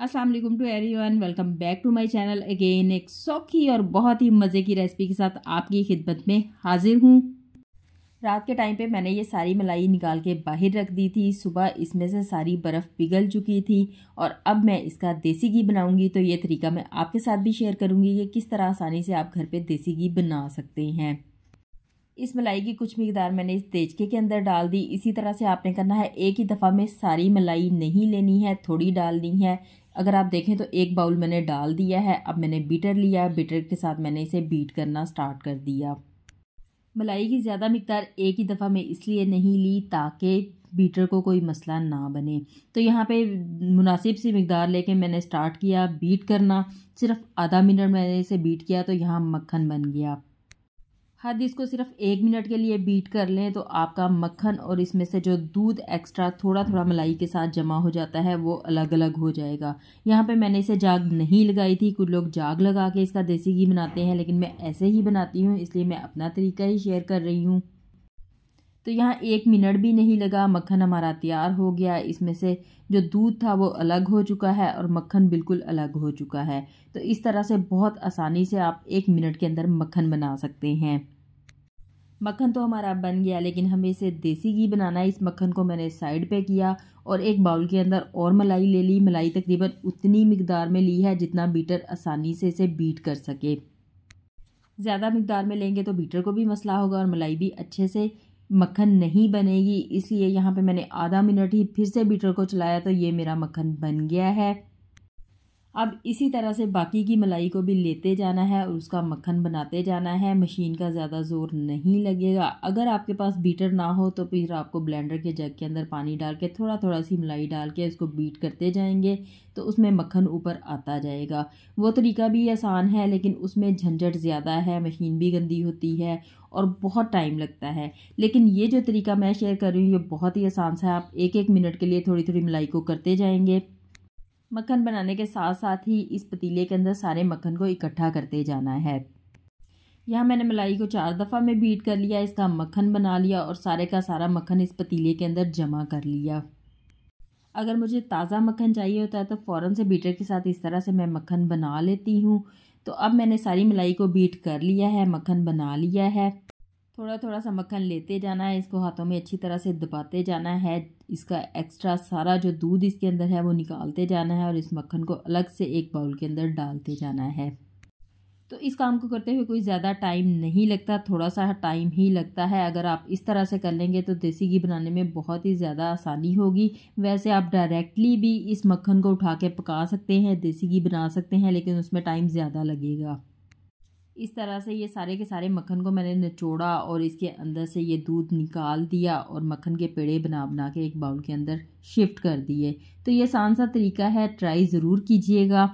अस्सलाम वालेकुम to everyone, welcome back to my channel again. एक सौखी और बहुत ही मज़े की रेसिपी के साथ आपकी खिदमत में हाजिर हूँ। रात के टाइम पे मैंने ये सारी मलाई निकाल के बाहर रख दी थी। सुबह इसमें से सारी बर्फ़ पिघल चुकी थी और अब मैं इसका देसी घी बनाऊंगी। तो ये तरीका मैं आपके साथ भी शेयर करूंगी कि किस तरह आसानी से आप घर पे देसी घी बना सकते हैं। इस मलाई की कुछ मिकदार मैंने इस देचके के अंदर डाल दी। इसी तरह से आपने करना है, एक ही दफ़ा में सारी मलाई नहीं लेनी है, थोड़ी डालनी है। अगर आप देखें तो एक बाउल मैंने डाल दिया है। अब मैंने बीटर लिया, बीटर के साथ मैंने इसे बीट करना स्टार्ट कर दिया। मलाई की ज़्यादा मिकदार एक ही दफ़ा में इसलिए नहीं ली ताकि बीटर को कोई मसला ना बने। तो यहाँ पे मुनासिब सी मिकदार लेके मैंने स्टार्ट किया बीट करना। सिर्फ आधा मिनट मैंने इसे बीट किया तो यहाँ मक्खन बन गया। हद इसको सिर्फ 1 मिनट के लिए बीट कर लें तो आपका मक्खन और इसमें से जो दूध एक्स्ट्रा थोड़ा थोड़ा मलाई के साथ जमा हो जाता है वो अलग अलग हो जाएगा। यहाँ पे मैंने इसे जाग नहीं लगाई थी। कुछ लोग जाग लगा के इसका देसी घी बनाते हैं, लेकिन मैं ऐसे ही बनाती हूँ, इसलिए मैं अपना तरीका ही शेयर कर रही हूँ। तो यहाँ 1 मिनट भी नहीं लगा, मक्खन हमारा तैयार हो गया। इसमें से जो दूध था वो अलग हो चुका है और मक्खन बिल्कुल अलग हो चुका है। तो इस तरह से बहुत आसानी से आप 1 मिनट के अंदर मक्खन बना सकते हैं। मक्खन तो हमारा बन गया, लेकिन हमें इसे देसी घी बनाना है। इस मक्खन को मैंने साइड पे किया और एक बाउल के अंदर और मलाई ले ली। मलाई तकरीबन उतनी मिकदार में ली है जितना बीटर आसानी से इसे बीट कर सके। ज़्यादा मिकदार में लेंगे तो बीटर को भी मसला होगा और मलाई भी अच्छे से मक्खन नहीं बनेगी। इसलिए यहाँ पे मैंने आधा मिनट ही फिर से बीटर को चलाया तो ये मेरा मक्खन बन गया है। अब इसी तरह से बाकी की मलाई को भी लेते जाना है और उसका मक्खन बनाते जाना है। मशीन का ज़्यादा ज़ोर नहीं लगेगा। अगर आपके पास बीटर ना हो तो फिर आपको ब्लेंडर के जग के अंदर पानी डाल के थोड़ा थोड़ा सी मलाई डाल के उसको बीट करते जाएंगे तो उसमें मक्खन ऊपर आता जाएगा। वो तरीका भी आसान है, लेकिन उसमें झंझट ज़्यादा है, मशीन भी गंदी होती है और बहुत टाइम लगता है। लेकिन ये जो तरीका मैं शेयर कर रही हूँ ये बहुत ही आसान सा है। आप 1-1 मिनट के लिए थोड़ी थोड़ी मलाई को करते जाएंगे। मक्खन बनाने के साथ साथ ही इस पतीले के अंदर सारे मक्खन को इकट्ठा करते जाना है। यहाँ मैंने मलाई को 4 दफ़ा में बीट कर लिया, इसका मक्खन बना लिया और सारे का सारा मक्खन इस पतीले के अंदर जमा कर लिया। अगर मुझे ताज़ा मक्खन चाहिए होता है तो फ़ौरन से बीटर के साथ इस तरह से मैं मक्खन बना लेती हूँ। तो अब मैंने सारी मलाई को बीट कर लिया है, मक्खन बना लिया है। थोड़ा थोड़ा सा मक्खन लेते जाना है, इसको हाथों में अच्छी तरह से दबाते जाना है। इसका एक्स्ट्रा सारा जो दूध इसके अंदर है वो निकालते जाना है और इस मक्खन को अलग से एक बाउल के अंदर डालते जाना है। तो इस काम को करते हुए कोई ज़्यादा टाइम नहीं लगता, थोड़ा सा टाइम ही लगता है। अगर आप इस तरह से कर लेंगे तो देसी घी बनाने में बहुत ही ज़्यादा आसानी होगी। वैसे आप डायरेक्टली भी इस मक्खन को उठा के पका सकते हैं, देसी घी बना सकते हैं, लेकिन उसमें टाइम ज़्यादा लगेगा। इस तरह से ये सारे के सारे मक्खन को मैंने निचोड़ा और इसके अंदर से ये दूध निकाल दिया और मक्खन के पेड़े बना बना के एक बाउल के अंदर शिफ्ट कर दिए। तो ये आसान सा तरीका है, ट्राई ज़रूर कीजिएगा।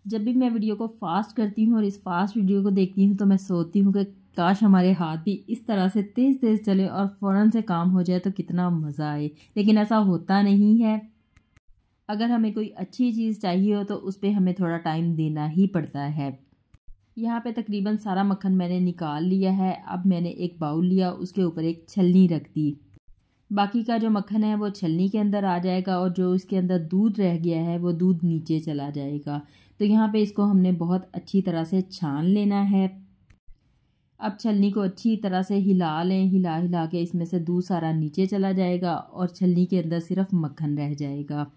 जब भी मैं वीडियो को फास्ट करती हूँ और इस फास्ट वीडियो को देखती हूँ तो मैं सोचती हूँ कि काश हमारे हाथ भी इस तरह से तेज़ तेज़ चले और फ़ौरन से काम हो जाए तो कितना मज़ा आए, लेकिन ऐसा होता नहीं है। अगर हमें कोई अच्छी चीज़ चाहिए हो तो उस पर हमें थोड़ा टाइम देना ही पड़ता है। यहाँ पे तकरीबन सारा मक्खन मैंने निकाल लिया है। अब मैंने एक बाउल लिया, उसके ऊपर एक छलनी रख दी। बाकी का जो मक्खन है वो छलनी के अंदर आ जाएगा और जो इसके अंदर दूध रह गया है वो दूध नीचे चला जाएगा। तो यहाँ पे इसको हमने बहुत अच्छी तरह से छान लेना है। अब छलनी को अच्छी तरह से हिला लें, हिला हिला के इसमें से दूध सारा नीचे चला जाएगा और छलनी के अंदर सिर्फ मक्खन रह जाएगा।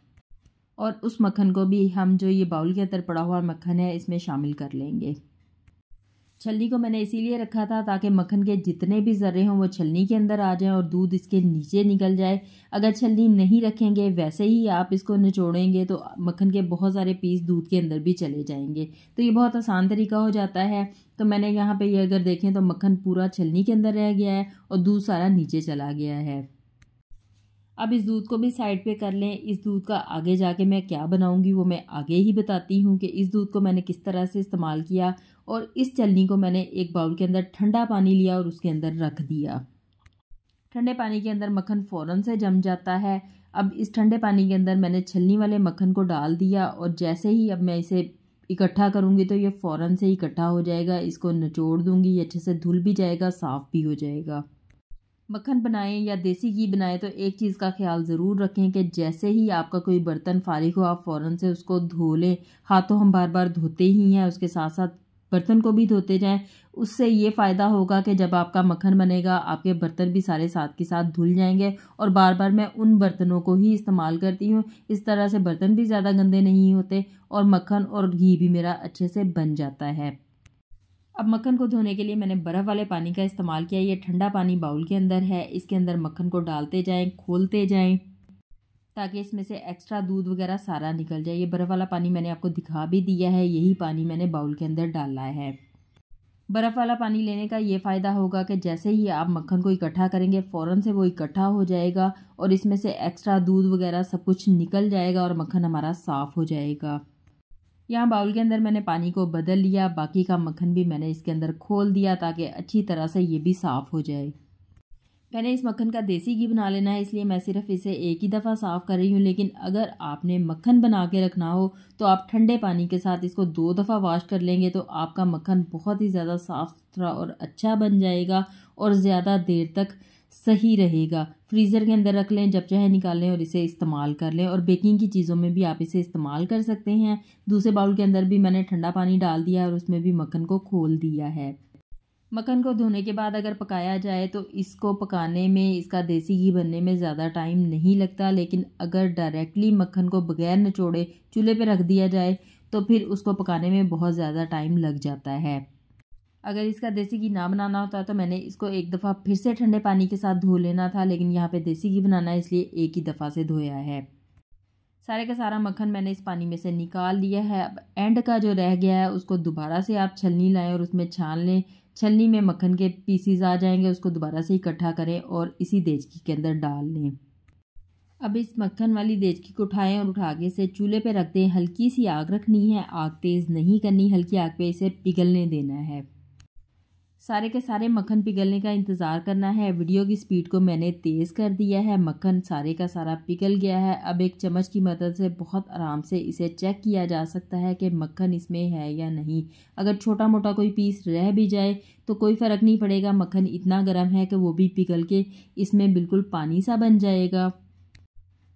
और उस मक्खन को भी हम जो ये बाउल के अंदर पड़ा हुआ मक्खन है इसमें शामिल कर लेंगे। छलनी को मैंने इसीलिए रखा था ताकि मक्खन के जितने भी ज़र्रे हों वो छलनी के अंदर आ जाएं और दूध इसके नीचे निकल जाए। अगर छलनी नहीं रखेंगे, वैसे ही आप इसको निचोड़ेंगे तो मक्खन के बहुत सारे पीस दूध के अंदर भी चले जाएंगे। तो ये बहुत आसान तरीका हो जाता है। तो मैंने यहाँ पे ये अगर देखें तो मक्खन पूरा छलनी के अंदर रह गया है और दूध सारा नीचे चला गया है। अब इस दूध को भी साइड पे कर लें। इस दूध का आगे जाके मैं क्या बनाऊंगी वो मैं आगे ही बताती हूँ कि इस दूध को मैंने किस तरह से इस्तेमाल किया। और इस छलनी को मैंने एक बाउल के अंदर ठंडा पानी लिया और उसके अंदर रख दिया। ठंडे पानी के अंदर मक्खन फ़ौरन से जम जाता है। अब इस ठंडे पानी के अंदर मैंने छलनी वाले मक्खन को डाल दिया और जैसे ही अब मैं इसे इकट्ठा करूँगी तो ये फ़ौरन से इकट्ठा हो जाएगा। इसको निचोड़ दूँगी, ये अच्छे से धुल भी जाएगा, साफ़ भी हो जाएगा। मक्खन बनाएं या देसी घी बनाएं तो एक चीज़ का ख्याल ज़रूर रखें कि जैसे ही आपका कोई बर्तन फारिग हो आप फ़ौरन से उसको धो लें। हाथों हम बार बार धोते ही हैं, उसके साथ साथ बर्तन को भी धोते जाएं। उससे ये फ़ायदा होगा कि जब आपका मक्खन बनेगा आपके बर्तन भी सारे साथ के साथ धुल जाएंगे। और बार बार मैं उन बर्तनों को ही इस्तेमाल करती हूँ, इस तरह से बर्तन भी ज़्यादा गंदे नहीं होते और मक्खन और घी भी मेरा अच्छे से बन जाता है। अब मक्खन को धोने के लिए मैंने बर्फ़ वाले पानी का इस्तेमाल किया। ये ठंडा पानी बाउल के अंदर है, इसके अंदर मक्खन को डालते जाएं, खोलते जाएं ताकि इसमें से एक्स्ट्रा दूध वगैरह सारा निकल जाए। ये बर्फ़ वाला पानी मैंने आपको दिखा भी दिया है, यही पानी मैंने बाउल के अंदर डाला है। बर्फ़ वाला पानी लेने का ये फ़ायदा होगा कि जैसे ही आप मक्खन को इकट्ठा करेंगे फ़ौरन से वो इकट्ठा हो जाएगा और इसमें से एक्स्ट्रा दूध वगैरह सब कुछ निकल जाएगा और मक्खन हमारा साफ़ हो जाएगा। यहाँ बाउल के अंदर मैंने पानी को बदल लिया, बाकी का मक्खन भी मैंने इसके अंदर खोल दिया ताकि अच्छी तरह से ये भी साफ़ हो जाए। मैंने इस मक्खन का देसी घी बना लेना है, इसलिए मैं सिर्फ इसे एक ही दफ़ा साफ़ कर रही हूँ। लेकिन अगर आपने मक्खन बना के रखना हो तो आप ठंडे पानी के साथ इसको 2 दफ़ा वॉश कर लेंगे तो आपका मक्खन बहुत ही ज़्यादा साफ़ सुथरा और अच्छा बन जाएगा और ज़्यादा देर तक सही रहेगा। फ्रीज़र के अंदर रख लें, जब चाहे निकाल लें और इसे इस्तेमाल कर लें। और बेकिंग की चीज़ों में भी आप इसे इस्तेमाल कर सकते हैं। दूसरे बाउल के अंदर भी मैंने ठंडा पानी डाल दिया और उसमें भी मक्खन को खोल दिया है। मक्खन को धोने के बाद अगर पकाया जाए तो इसको पकाने में, इसका देसी घी बनने में ज़्यादा टाइम नहीं लगता। लेकिन अगर डायरेक्टली मक्खन को बगैर निचोड़े चूल्हे पे रख दिया जाए तो फिर उसको पकाने में बहुत ज़्यादा टाइम लग जाता है। अगर इसका देसी घी ना बनाना होता तो मैंने इसको एक दफ़ा फिर से ठंडे पानी के साथ धो लेना था, लेकिन यहाँ पे देसी घी बनाना है इसलिए एक ही दफ़ा से धोया है। सारे का सारा मक्खन मैंने इस पानी में से निकाल लिया है। अब एंड का जो रह गया है उसको दोबारा से आप छलनी लाएं और उसमें छान लें। छलनी में मक्खन के पीसीज आ जाएंगे, उसको दोबारा से इकट्ठा करें और इसी देचकी के अंदर डाल लें। अब इस मक्खन वाली देचकी को उठाएं और उठा के इसे चूल्हे पे रख दें। हल्की सी आग रखनी है, आग तेज़ नहीं करनी, हल्की आग पे इसे पिघलने देना है। सारे के सारे मक्खन पिघलने का इंतज़ार करना है। वीडियो की स्पीड को मैंने तेज़ कर दिया है। मक्खन सारे का सारा पिघल गया है। अब एक चम्मच की मदद से बहुत आराम से इसे चेक किया जा सकता है कि मक्खन इसमें है या नहीं। अगर छोटा मोटा कोई पीस रह भी जाए तो कोई फ़र्क नहीं पड़ेगा, मक्खन इतना गर्म है कि वो भी पिघल के इसमें बिल्कुल पानी सा बन जाएगा।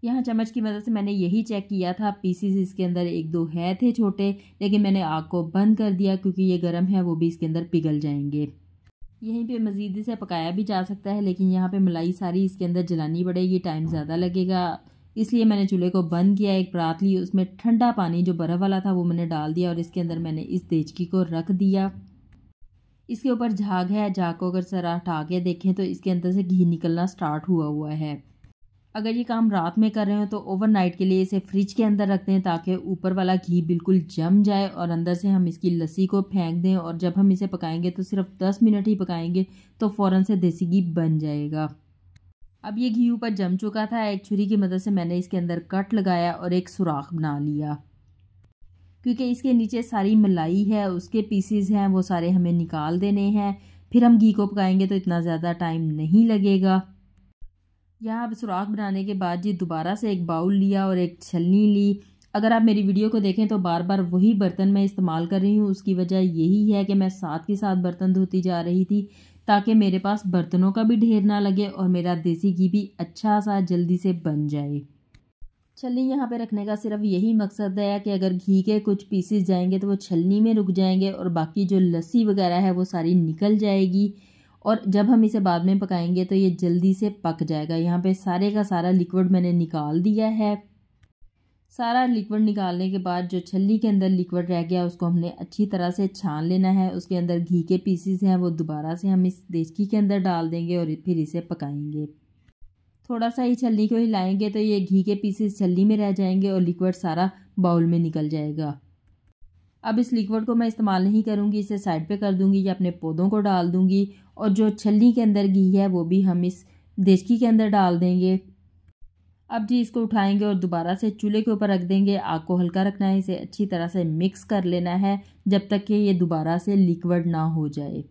यहाँ चम्मच की मदद से मैंने यही चेक किया था, पीसीस इसके अंदर 1-2 है थे छोटे, लेकिन मैंने आग को बंद कर दिया क्योंकि ये गर्म है, वो भी इसके अंदर पिघल जाएंगे। यहीं पे मज़ीद इसे पकाया भी जा सकता है, लेकिन यहाँ पे मलाई सारी इसके अंदर जलानी पड़ेगी, टाइम ज़्यादा लगेगा, इसलिए मैंने चूल्हे को बंद किया। एक परात ली, उसमें ठंडा पानी जो बर्फ़ वाला था वो मैंने डाल दिया और इसके अंदर मैंने इस देचकी को रख दिया। इसके ऊपर झाग है, झाग को अगर ज़रा हटा के देखें तो इसके अंदर से घी निकलना स्टार्ट हुआ है। अगर ये काम रात में कर रहे हो तो ओवरनाइट के लिए इसे फ्रिज के अंदर रख दें ताकि ऊपर वाला घी बिल्कुल जम जाए और अंदर से हम इसकी लस्सी को फेंक दें। और जब हम इसे पकाएंगे तो सिर्फ 10 मिनट ही पकाएंगे तो फ़ौरन से देसी घी बन जाएगा। अब ये घी ऊपर जम चुका था, एक छुरी की मदद से मैंने इसके अंदर कट लगाया और एक सुराख बना लिया, क्योंकि इसके नीचे सारी मलाई है, उसके पीसीज हैं, वो सारे हमें निकाल देने हैं। फिर हम घी को पकाएंगे तो इतना ज़्यादा टाइम नहीं लगेगा। यहाँ अब सुराख बनाने के बाद जी दोबारा से एक बाउल लिया और एक छलनी ली। अगर आप मेरी वीडियो को देखें तो बार बार वही बर्तन मैं इस्तेमाल कर रही हूँ। उसकी वजह यही है कि मैं साथ के साथ बर्तन धोती जा रही थी ताकि मेरे पास बर्तनों का भी ढेर ना लगे और मेरा देसी घी भी अच्छा सा जल्दी से बन जाए। छलनी यहाँ पे रखने का सिर्फ यही मकसद है कि अगर घी के कुछ पीसेस जाएंगे तो वो छलनी में रुक जाएंगे और बाकी जो लस्सी वगैरह है वो सारी निकल जाएगी और जब हम इसे बाद में पकाएंगे तो ये जल्दी से पक जाएगा। यहाँ पे सारे का सारा लिक्विड मैंने निकाल दिया है। सारा लिक्विड निकालने के बाद जो छलनी के अंदर लिक्विड रह गया उसको हमने अच्छी तरह से छान लेना है। उसके अंदर घी के पीसेस हैं वो दोबारा से हम इस देचकी के अंदर डाल देंगे और फिर इसे पकाएंगे। थोड़ा सा ही छलनी को हिलाएंगे तो ये घी के पीसेस छलनी में रह जाएंगे और लिक्विड सारा बाउल में निकल जाएगा। अब इस लिक्विड को मैं इस्तेमाल नहीं करूँगी, इसे साइड पे कर दूँगी या अपने पौधों को डाल दूँगी। और जो छलनी के अंदर घी है वो भी हम इस देचकी के अंदर डाल देंगे। अब जी इसको उठाएंगे और दोबारा से चूल्हे के ऊपर रख देंगे। आग को हल्का रखना है, इसे अच्छी तरह से मिक्स कर लेना है जब तक कि ये दोबारा से लिक्विड ना हो जाए।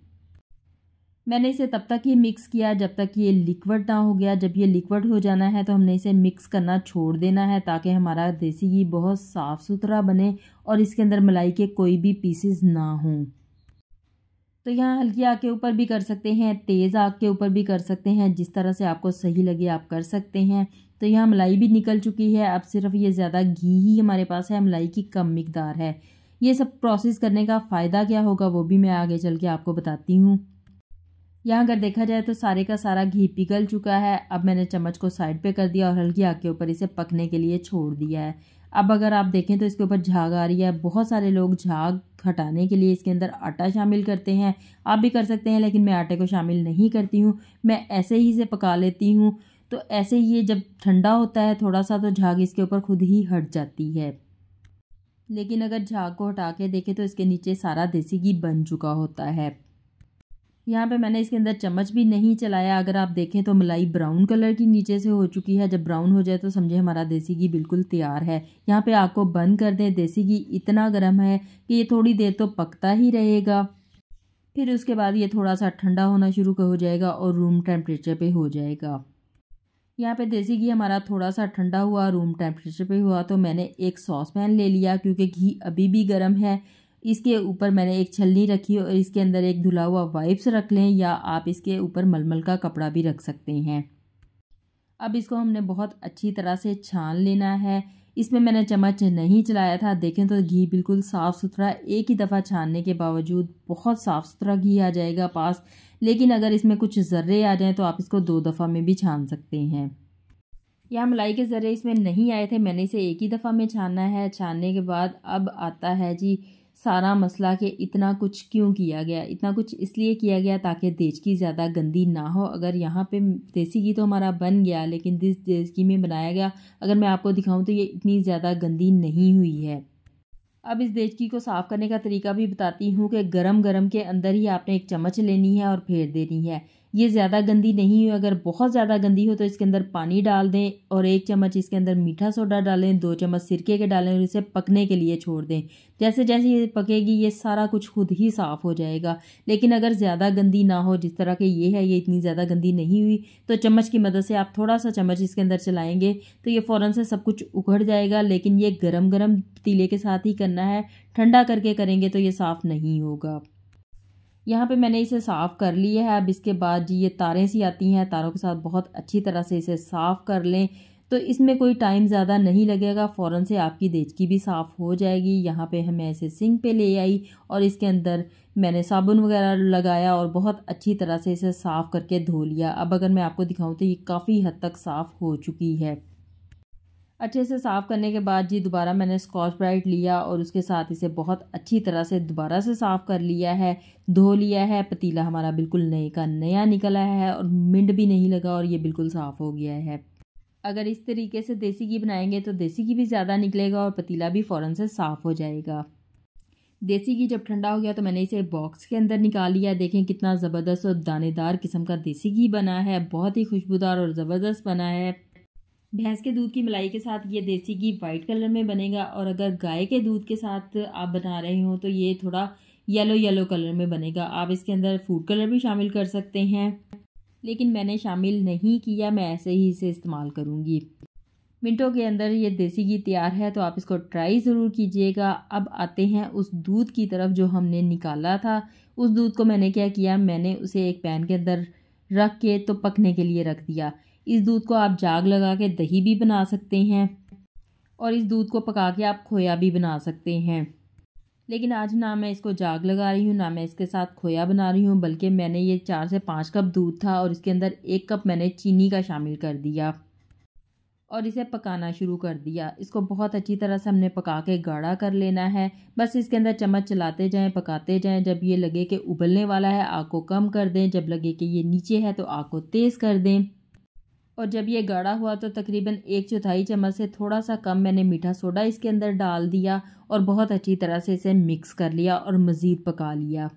मैंने इसे तब तक ही मिक्स किया जब तक ये लिक्विड ना हो गया। जब ये लिक्विड हो जाना है तो हमने इसे मिक्स करना छोड़ देना है ताकि हमारा देसी घी बहुत साफ़ सुथरा बने और इसके अंदर मलाई के कोई भी पीसेस ना हों। तो यहाँ हल्की आग के ऊपर भी कर सकते हैं, तेज़ आग के ऊपर भी कर सकते हैं, जिस तरह से आपको सही लगे आप कर सकते हैं। तो यहाँ मलाई भी निकल चुकी है। अब सिर्फ ये ज़्यादा घी ही हमारे पास है, मलाई की कम मिकदार है। ये सब प्रोसेस करने का फ़ायदा क्या होगा वो भी मैं आगे चल के आपको बताती हूँ। यहाँ अगर देखा जाए तो सारे का सारा घी पिघल चुका है। अब मैंने चम्मच को साइड पे कर दिया और हल्की आग के ऊपर इसे पकने के लिए छोड़ दिया है। अब अगर आप देखें तो इसके ऊपर झाग आ रही है। बहुत सारे लोग झाग हटाने के लिए इसके अंदर आटा शामिल करते हैं, आप भी कर सकते हैं, लेकिन मैं आटे को शामिल नहीं करती हूँ। मैं ऐसे ही इसे पका लेती हूँ। तो ऐसे ही ये जब ठंडा होता है थोड़ा सा तो झाग इसके ऊपर खुद ही हट जाती है। लेकिन अगर झाग को हटा के देखें तो इसके नीचे सारा देसी घी बन चुका होता है। यहाँ पे मैंने इसके अंदर चम्मच भी नहीं चलाया। अगर आप देखें तो मलाई ब्राउन कलर की नीचे से हो चुकी है। जब ब्राउन हो जाए तो समझे हमारा देसी घी बिल्कुल तैयार है। यहाँ पे आग को बंद कर दें। देसी घी इतना गर्म है कि ये थोड़ी देर तो पकता ही रहेगा। फिर उसके बाद ये थोड़ा सा ठंडा होना शुरू हो जाएगा और रूम टेम्परेचर पे हो जाएगा। यहाँ पे देसी घी हमारा थोड़ा सा ठंडा हुआ, रूम टेम्परेचर पे हुआ, तो मैंने एक सॉस पैन ले लिया क्योंकि घी अभी भी गर्म है। इसके ऊपर मैंने एक छलनी रखी और इसके अंदर एक धुला हुआ वाइप्स रख लें, या आप इसके ऊपर मलमल का कपड़ा भी रख सकते हैं। अब इसको हमने बहुत अच्छी तरह से छान लेना है। इसमें मैंने चम्मच नहीं चलाया था। देखें तो घी बिल्कुल साफ़ सुथरा, एक ही दफ़ा छानने के बावजूद बहुत साफ़ सुथरा घी आ जाएगा पास। लेकिन अगर इसमें कुछ ज़र्रे आ जाएं तो आप इसको 2 दफ़ा में भी छान सकते हैं। यहाँ मलाई के ज़र्रे इसमें नहीं आए थे, मैंने इसे एक ही दफ़ा में छानना है। छानने के बाद अब आता है जी सारा मसला कि इतना कुछ क्यों किया गया। इतना कुछ इसलिए किया गया ताकि देचकी ज़्यादा गंदी ना हो। अगर यहाँ पे देसी घी तो हमारा बन गया, लेकिन जिस देचकी में बनाया गया अगर मैं आपको दिखाऊं तो ये इतनी ज़्यादा गंदी नहीं हुई है। अब इस देचकी को साफ़ करने का तरीका भी बताती हूँ कि गरम गरम के अंदर ही आपने एक चम्मच लेनी है और फेर देनी है। ये ज़्यादा गंदी नहीं हो। अगर बहुत ज़्यादा गंदी हो तो इसके अंदर पानी डाल दें और 1 चम्मच इसके अंदर मीठा सोडा डालें, 2 चम्मच सिरके के डालें और इसे पकने के लिए छोड़ दें। जैसे जैसे ये पकेगी ये सारा कुछ खुद ही साफ़ हो जाएगा। लेकिन अगर ज़्यादा गंदी ना हो, जिस तरह के ये है, ये इतनी ज़्यादा गंदी नहीं हुई, तो चम्मच की मदद से आप थोड़ा सा चम्मच इसके अंदर चलाएँगे तो ये फ़ौरन से सब कुछ उखड़ जाएगा। लेकिन ये गरम गरम पतीले के साथ ही करना है, ठंडा करके करेंगे तो ये साफ़ नहीं होगा। यहाँ पे मैंने इसे साफ़ कर लिया है। अब इसके बाद जी ये तारें सी आती हैं, तारों के साथ बहुत अच्छी तरह से इसे साफ़ कर लें तो इसमें कोई टाइम ज़्यादा नहीं लगेगा, फ़ौरन से आपकी देचकी भी साफ़ हो जाएगी। यहाँ पे मैं इसे सिंक पे ले आई और इसके अंदर मैंने साबुन वगैरह लगाया और बहुत अच्छी तरह से इसे साफ़ करके धो लिया। अब अगर मैं आपको दिखाऊँ तो ये काफ़ी हद तक साफ़ हो चुकी है। अच्छे से साफ़ करने के बाद जी दोबारा मैंने स्कॉच ब्राइट लिया और उसके साथ इसे बहुत अच्छी तरह से दोबारा से साफ़ कर लिया है, धो लिया है। पतीला हमारा बिल्कुल नए का नया निकला है और मिंट भी नहीं लगा और ये बिल्कुल साफ़ हो गया है। अगर इस तरीके से देसी घी बनाएंगे तो देसी घी भी ज़्यादा निकलेगा और पतीला भी फ़ौरन से साफ़ हो जाएगा। देसी घी जब ठंडा हो गया तो मैंने इसे बॉक्स के अंदर निकाल लिया। देखें कितना ज़बरदस्त और दानेदार किस्म का देसी घी बना है, बहुत ही खुशबूदार और ज़बरदस्त बना है। भैंस के दूध की मलाई के साथ ये देसी घी वाइट कलर में बनेगा और अगर गाय के दूध के साथ आप बना रहे हो तो ये थोड़ा येलो येलो कलर में बनेगा। आप इसके अंदर फूड कलर भी शामिल कर सकते हैं, लेकिन मैंने शामिल नहीं किया, मैं ऐसे ही इसे इस्तेमाल करूँगी। मिनटों के अंदर ये देसी घी तैयार है तो आप इसको ट्राई ज़रूर कीजिएगा। अब आते हैं उस दूध की तरफ जो हमने निकाला था। उस दूध को मैंने क्या किया, मैंने उसे एक पैन के अंदर रख के तो पकने के लिए रख दिया। इस दूध को आप जाग लगा के दही भी बना सकते हैं और इस दूध को पका के आप खोया भी बना सकते हैं। लेकिन आज ना मैं इसको जाग लगा रही हूँ ना मैं इसके साथ खोया बना रही हूँ, बल्कि मैंने ये 4 से 5 कप दूध था और इसके अंदर 1 कप मैंने चीनी का शामिल कर दिया और इसे पकाना शुरू कर दिया। इसको बहुत अच्छी तरह से हमने पका के गाढ़ा कर लेना है। बस इसके अंदर चम्मच चलाते जाएं, पकाते जाएं। जब ये लगे कि उबलने वाला है आग को कम कर दें, जब लगे कि ये नीचे है तो आग को तेज़ कर दें। और जब ये गाढ़ा हुआ तो तकरीबन 1/4 चम्मच से थोड़ा सा कम मैंने मीठा सोडा इसके अंदर डाल दिया और बहुत अच्छी तरह से इसे मिक्स कर लिया और मज़ीद पका लिया।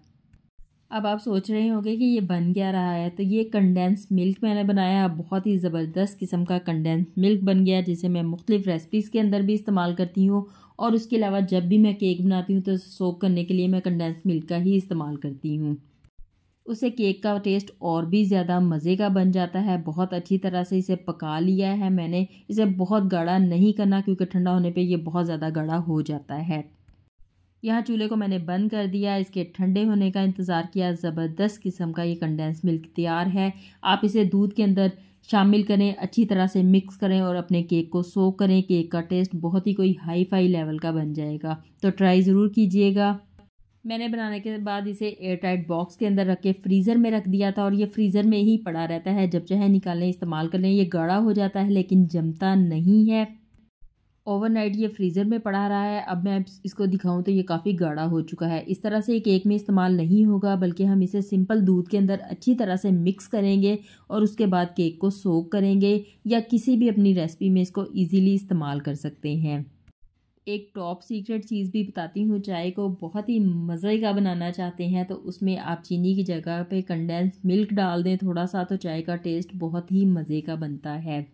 अब आप सोच रहे होंगे कि ये बन क्या रहा है, तो ये कंडेंस मिल्क मैंने बनाया। बहुत ही ज़बरदस्त किस्म का कंडेंस मिल्क बन गया, जिसे मैं मुख्तलिफ़ रेसिपीज़ के अंदर भी इस्तेमाल करती हूँ और उसके अलावा जब भी मैं केक बनाती हूँ तो सोक करने के लिए मैं कंडेंस मिल्क का ही इस्तेमाल करती हूँ। उससे केक का टेस्ट और भी ज़्यादा मज़े का बन जाता है। बहुत अच्छी तरह से इसे पका लिया है मैंने। इसे बहुत गाढ़ा नहीं करना क्योंकि ठंडा होने पे ये बहुत ज़्यादा गाढ़ा हो जाता है। यहाँ चूल्हे को मैंने बंद कर दिया, इसके ठंडे होने का इंतज़ार किया। ज़बरदस्त किस्म का ये कंडेंस मिल्क तैयार है। आप इसे दूध के अंदर शामिल करें, अच्छी तरह से मिक्स करें और अपने केक को सोक करें। केक का टेस्ट बहुत ही कोई हाई फाई लेवल का बन जाएगा, तो ट्राई ज़रूर कीजिएगा। मैंने बनाने के बाद इसे एयर टाइट बॉक्स के अंदर रख के फ्रीज़र में रख दिया था और ये फ्रीज़र में ही पड़ा रहता है। जब चाहे निकालें, इस्तेमाल कर लें। ये गाढ़ा हो जाता है लेकिन जमता नहीं है। ओवरनाइट ये फ्रीज़र में पड़ा रहा है। अब मैं इसको दिखाऊं तो ये काफ़ी गाढ़ा हो चुका है। इस तरह से केक में इस्तेमाल नहीं होगा, बल्कि हम इसे सिंपल दूध के अंदर अच्छी तरह से मिक्स करेंगे और उसके बाद केक को सोक करेंगे, या किसी भी अपनी रेसिपी में इसको ईजीली इस्तेमाल कर सकते हैं। एक टॉप सीक्रेट चीज़ भी बताती हूँ। चाय को बहुत ही मज़े का बनाना चाहते हैं तो उसमें आप चीनी की जगह पे कंडेंस मिल्क डाल दें थोड़ा सा, तो चाय का टेस्ट बहुत ही मज़े का बनता है।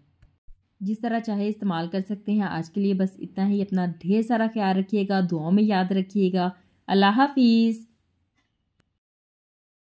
जिस तरह चाहे इस्तेमाल कर सकते हैं। आज के लिए बस इतना ही। अपना ढेर सारा ख्याल रखिएगा, दुआओं में याद रखिएगा। अल्लाह हाफिज़।